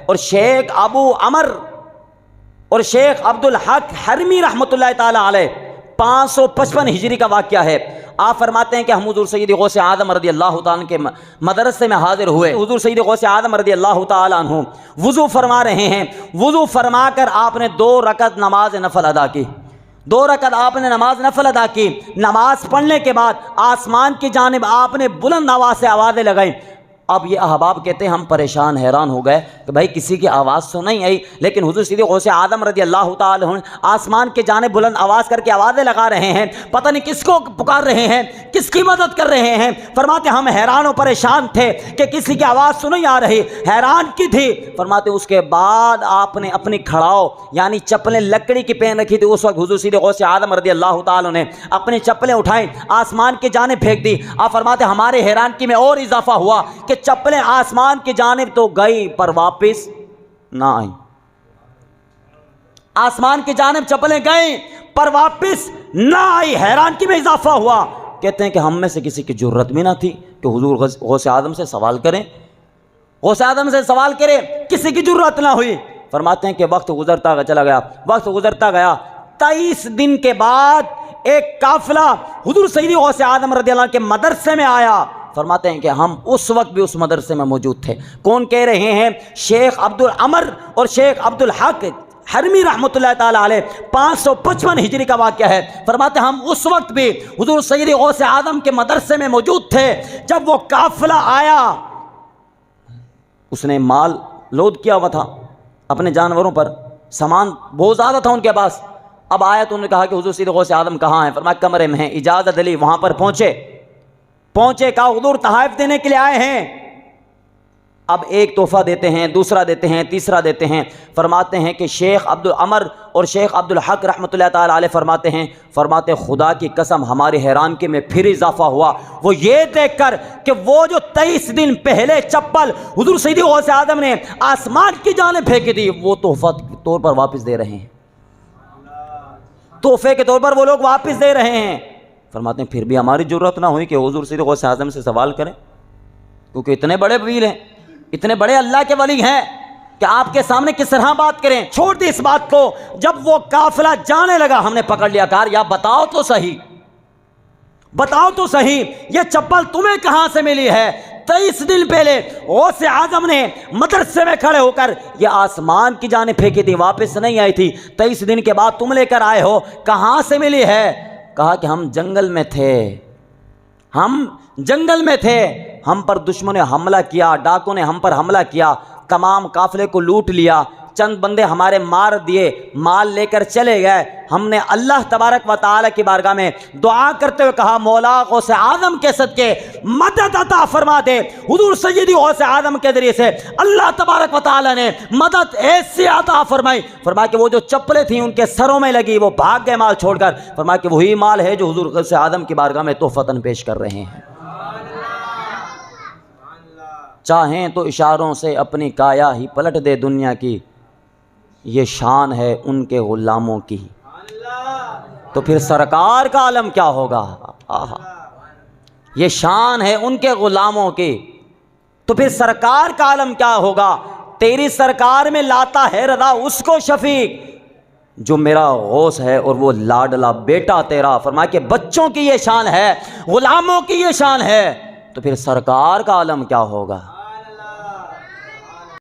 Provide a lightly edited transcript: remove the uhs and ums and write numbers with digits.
اور شیخ ابو عمر اور شیخ عبدالحق حرمی رحمۃ اللہ تعالی علیہ 555 ہجری کا واقعہ ہے۔ آپ فرماتے ہیں کہ ہم حضور سید غوث اعظم رضی اللہ تعالیٰ عنہ کے مدرسے میں حاضر ہوئے۔ حضور سید غوث اعظم رضی اللہ تعالیٰ عنہ وضو فرما رہے ہیں، وضو فرما کر آپ نے 2 رکعت نماز نفل ادا کی، 2 رکعت آپ نے نماز نفل ادا کی۔ نماز پڑھنے کے بعد آسمان کی جانب آپ نے بلند آواز سے آوازیں لگائیں۔ اب یہ احباب کہتے ہیں ہم پریشان حیران ہو گئے کہ بھائی کسی کی آواز تو نہیں آئی، لیکن حضور سید غوث اعظم رضی اللہ تعالی عنہ آسمان کے جانب بلند آواز کر کے آوازیں لگا رہے ہیں، پتہ نہیں کس کو پکار رہے ہیں، کس کی مدد کر رہے ہیں۔ فرماتے ہم حیران و پریشان تھے کہ کسی کی آواز تو نہیں آ رہی، حیران کی تھی۔ فرماتے اس کے بعد آپ نے اپنی کھڑاؤ یعنی چپلیں لکڑی کی پہن رکھی تھی، اس وقت حضور سید غوث اعظم رضی اللہ تعالی نے اپنی چپلیں اٹھائیں، آسمان کی جانب پھینک دی۔ آپ فرماتے ہمارے حیرانگی میں اور اضافہ ہوا کہ چپلیں آسمان کی جانب تو گئی پر واپس نہ آئیں، آسمان کی جانب چپلیں گئیں پر واپس نہ آئی۔ حیرانگی میں اضافہ ہوا۔ کہتے ہیں کہ ہم میں سے کسی کی جرت بھی نہ تھی کہ حضور غوث اعظم سے سوال کریں، غوث اعظم سے سوال کریں، کسی کی جرت نہ ہوئی۔ فرماتے ہیں کہ وقت گزرتا چلا گیا، وقت گزرتا گیا۔ 23 دن کے بعد ایک قافلہ حضور سید غوث اعظم رضی اللہ عنہ کے مدرسے میں آیا۔ فرماتے ہیں کہ ہم اس وقت بھی اس مدرسے میں موجود تھے۔ کون کہہ رہے ہیں؟ شیخ عبدالعمر اور شیخ عبدالحق حرمی رحمۃ اللہ تعالی علیہ 555 ہجری کا واقعہ ہے۔ فرماتے ہم اس وقت بھی حضور سید غوث اعظم کے مدرسے میں موجود تھے جب وہ قافلہ آیا۔ اس نے مال لود کیا ہوا تھا اپنے جانوروں پر، سامان بہت زیادہ تھا ان کے پاس۔ اب آیا تو انہوں نے کہا کہ حضور سید غوث اعظم کہاں ہیں؟ فرمایا کمرے میں ہیں، اجازت لی۔ وہاں پر پہنچے، کہا حضور تحائف دینے کے لیے آئے ہیں۔ اب ایک تحفہ دیتے ہیں، دوسرا دیتے ہیں، تیسرا دیتے ہیں۔ فرماتے ہیں کہ شیخ عبدالعمر اور شیخ عبدالحق رحمۃ اللہ تعالی علیہ فرماتے خدا کی قسم ہماری حیرانگی میں پھر اضافہ ہوا، وہ یہ دیکھ کر کہ وہ جو 23 دن پہلے چپل حضور سید غوث اعظم نے آسمان کی جانب پھینکی تھی وہ تحفہ کے طور پر واپس دے رہے ہیں، تحفے کے طور پر وہ لوگ واپس دے رہے ہیں۔ فرماتے ہیں پھر بھی ہماری جرت نہ ہوئی کہ حضور سید غوث اعظم سے سوال کریں، کیونکہ اتنے بڑے ویل ہیں، اتنے بڑے اللہ کے ولی ہیں کہ آپ کے سامنے کس طرح بات کریں۔ چھوڑ دی اس بات کو۔ جب وہ قافلہ جانے لگا ہم نے پکڑ لیا، کہا یا بتاؤ تو صحیح، بتاؤ تو صحیح یہ چپل تمہیں کہاں سے ملی ہے؟ 23 دن پہلے غوث اعظم نے مدرسے میں کھڑے ہو کر یہ آسمان کی جانب پھینکی تھی، واپس نہیں آئی تھی، 23 دن کے بعد تم لے کر آئے ہو، کہاں سے ملی ہے؟ کہا کہ ہم جنگل میں تھے، ہم جنگل میں تھے، ہم پر دشمن نے حملہ کیا، ڈاکوں نے ہم پر حملہ کیا، تمام قافلے کو لوٹ لیا، چند بندے ہمارے مار دیے، مال لے کر چلے گئے۔ ہم نے اللہ تبارک و تعالی کی بارگاہ میں دعا کرتے ہوئے کہا مولا غوث اعظم کے صدقے مدد عطا فرما دے۔ حضور سیدی غوث اعظم کے ذریعے سے اللہ تبارک و تعالی نے مدد ایسی عطا فرمائی، فرمایا کہ وہ جو چپلیں تھیں ان کے سروں میں لگی، وہ بھاگ گئے مال چھوڑ کر۔ فرمایا کہ وہی مال ہے جو حضور غوث اعظم کی بارگاہ میں تحفتاً پیش کر رہے ہیں۔ چاہیں تو اشاروں سے اپنی کایا ہی پلٹ دے دنیا کی، یہ شان ہے ان کے غلاموں کی، تو پھر سرکار کا عالم کیا ہوگا؟ یہ شان ہے ان کے غلاموں کی، تو پھر سرکار کا عالم کیا ہوگا؟ تیری سرکار میں لاتا ہے رضا اس کو شفیق جو میرا غوث ہے اور وہ لاڈلا بیٹا تیرا۔ فرمایا کہ بچوں کی یہ شان ہے، غلاموں کی یہ شان ہے، تو پھر سرکار کا عالم کیا ہوگا؟